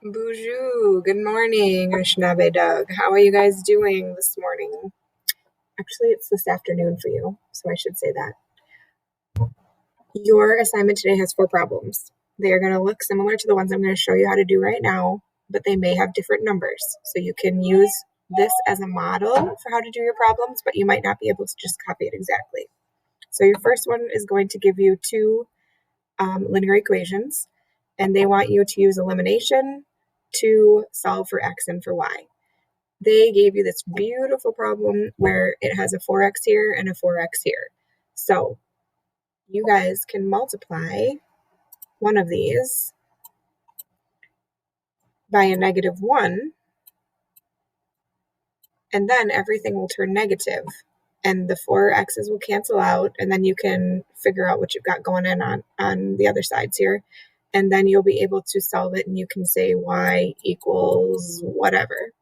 Bonjour, good morning, Anishinaabe Doug. How are you guys doing this morning? Actually, it's this afternoon for you, so I should say that. Your assignment today has 4 problems. They are going to look similar to the ones I'm going to show you how to do right now, but they may have different numbers. So you can use this as a model for how to do your problems, but you might not be able to just copy it exactly. So your first one is going to give you two linear equations, and they want you to use elimination to solve for x and for y. They gave you this beautiful problem where it has a 4x here and a 4x here. So you guys can multiply one of these by a -1, and then everything will turn negative, and the 4x's will cancel out, and then you can figure out what you've got going on the other sides here, and then you'll be able to solve it, and you can say y equals whatever.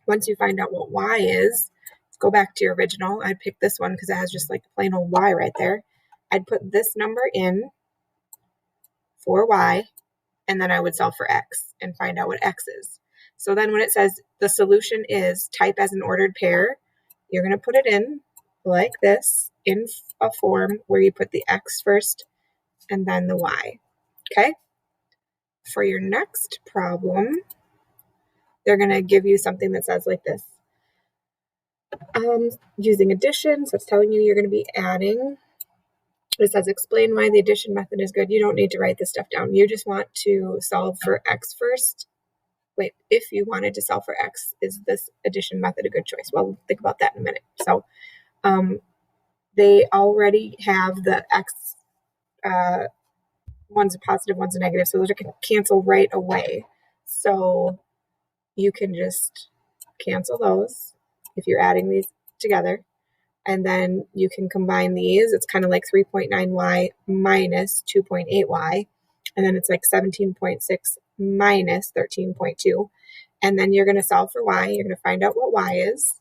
Once you find out what y is, let's go back to your original. I'd pick this one because it has just like plain old y right there. I'd put this number in for y, and then I would solve for x and find out what x is. So then when it says the solution is type as an ordered pair, you're going to put it in like this in a form where you put the x first and then the y. Okay? For your next problem, they're going to give you something that says like this. Using addition, so it's telling you you're going to be adding. It says explain why the addition method is good. You don't need to write this stuff down. You just want to solve for x first. Wait, if you wanted to solve for x, is this addition method a good choice? Well, think about that in a minute. So they already have the x, one's a positive, one's a negative, so those are going to cancel right away. So you can just cancel those if you're adding these together. And then you can combine these. It's kind of like 3.9y minus 2.8y. And then it's like 17.6 minus 13.2. And then you're going to solve for y. You're going to find out what y is.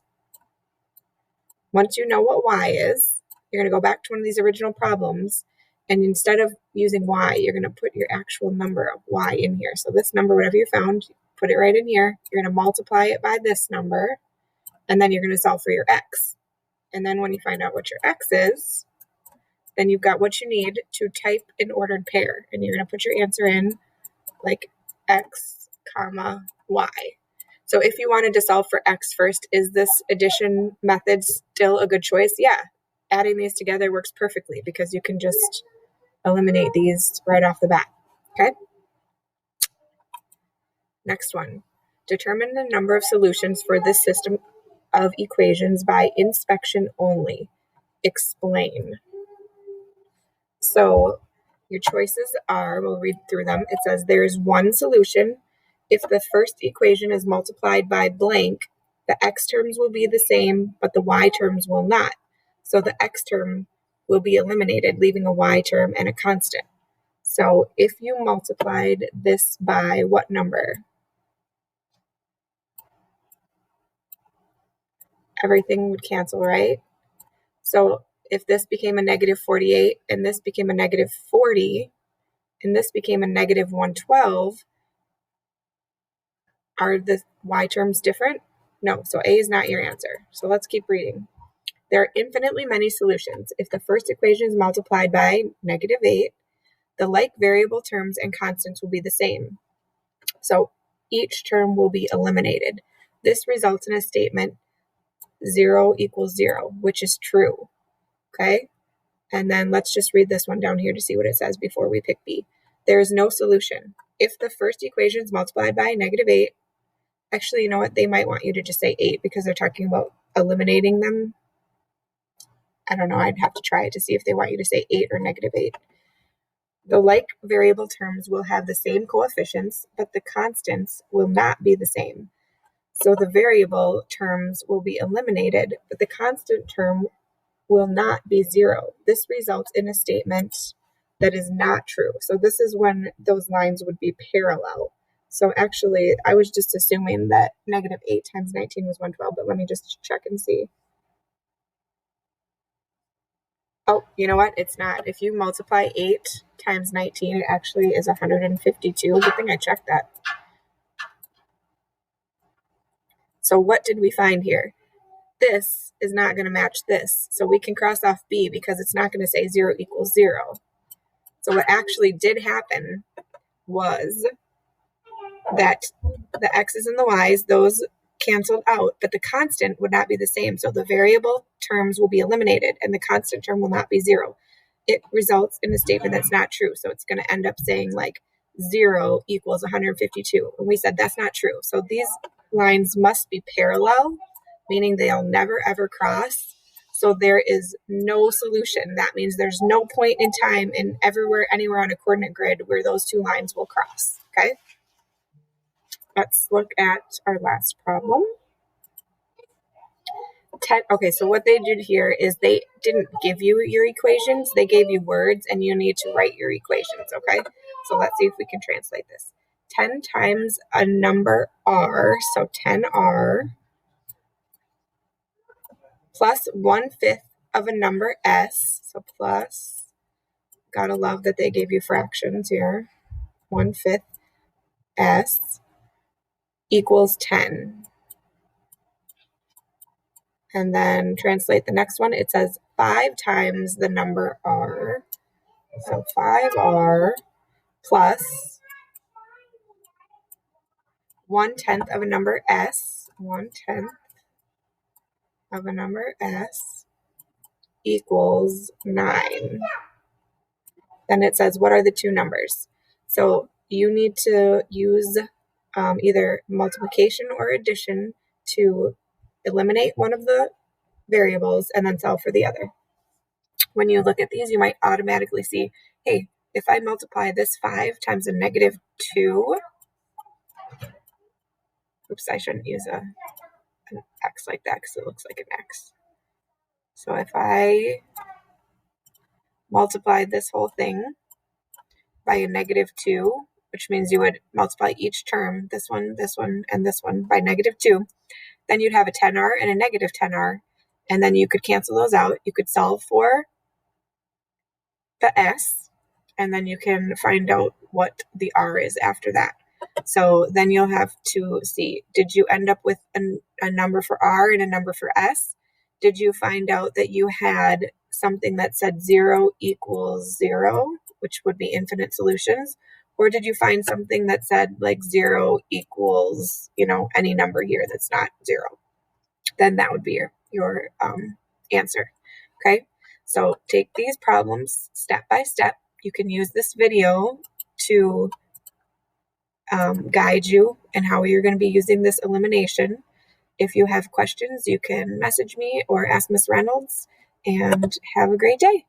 Once you know what y is, you're going to go back to one of these original problems. And instead of using y, you're going to put your actual number of y in here. So this number, whatever you found, put it right in here. You're going to multiply it by this number. And then you're going to solve for your x. And then when you find out what your x is, then you've got what you need to type an ordered pair. And you're going to put your answer in like x, comma, y. So if you wanted to solve for x first, is this addition method still a good choice? Yeah. Adding these together works perfectly because you can just eliminate these right off the bat. Okay? Next one. Determine the number of solutions for this system of equations by inspection only. Explain. So your choices are, we'll read through them. It says there is one solution. If the first equation is multiplied by blank, the x terms will be the same, but the y terms will not. So the x term will be eliminated, leaving a y term and a constant. So if you multiplied this by what number? Everything would cancel, right? So if this became a -48 and this became a -40 and this became a -112, are the y terms different? No, so A is not your answer. So let's keep reading. There are infinitely many solutions. If the first equation is multiplied by -8, the like variable terms and constants will be the same. So each term will be eliminated. This results in a statement 0 equals 0, which is true. Okay? And then let's just read this one down here to see what it says before we pick B. There is no solution. If the first equation is multiplied by -8, actually, you know what? They might want you to just say 8 because they're talking about eliminating them. I don't know. I'd have to try it to see if they want you to say 8 or -8. The like variable terms will have the same coefficients, but the constants will not be the same. So the variable terms will be eliminated, but the constant term will not be 0. This results in a statement that is not true. So this is when those lines would be parallel. So actually, I was just assuming that -8 times 19 was 112, but let me just check and see. Oh, you know what? It's not. If you multiply 8 times 19, it actually is 152. Good thing I checked that. So what did we find here? This is not going to match this. So we can cross off B because it's not going to say 0 equals 0. So what actually did happen was that the x's and the y's, those canceled out, but the constant would not be the same. So the variable terms will be eliminated and the constant term will not be 0. It results in a statement that's not true. So it's going to end up saying like 0 equals 152. And we said that's not true. So these lines must be parallel, meaning they'll never ever cross. So there is no solution. That means there's no point in time in anywhere on a coordinate grid where those two lines will cross. Okay? Let's look at our last problem. Okay, so what they did here is they didn't give you your equations. They gave you words and you need to write your equations, okay? So let's see if we can translate this. 10 times a number r, so 10r, plus 1/5 of a number s, so plus, gotta love that they gave you fractions here, 1/5 s equals 10. And then translate the next one. It says 5 times the number r. So 5r plus 1/10 of a number s. 1/10 of a number s equals 9. Then it says, what are the two numbers? So you need to use either multiplication or addition to eliminate one of the variables and then solve for the other. When you look at these, you might automatically see, hey, if I multiply this 5 times a negative 2, oops, I shouldn't use an x like that because it looks like an x. So if I multiply this whole thing by a negative 2, which means you would multiply each term, this one, and this one, by negative 2, then you'd have a 10r and a negative 10r, and then you could cancel those out. You could solve for the s, and then you can find out what the r is after that. So then you'll have to see, did you end up with a number for r and a number for s? Did you find out that you had something that said 0 equals 0, which would be infinite solutions? Or did you find something that said like 0 equals, any number here that's not 0? Then that would be your answer. Okay, so take these problems step by step. You can use this video to guide you in how you're going to be using this elimination. If you have questions, you can message me or ask Miss Reynolds, and have a great day.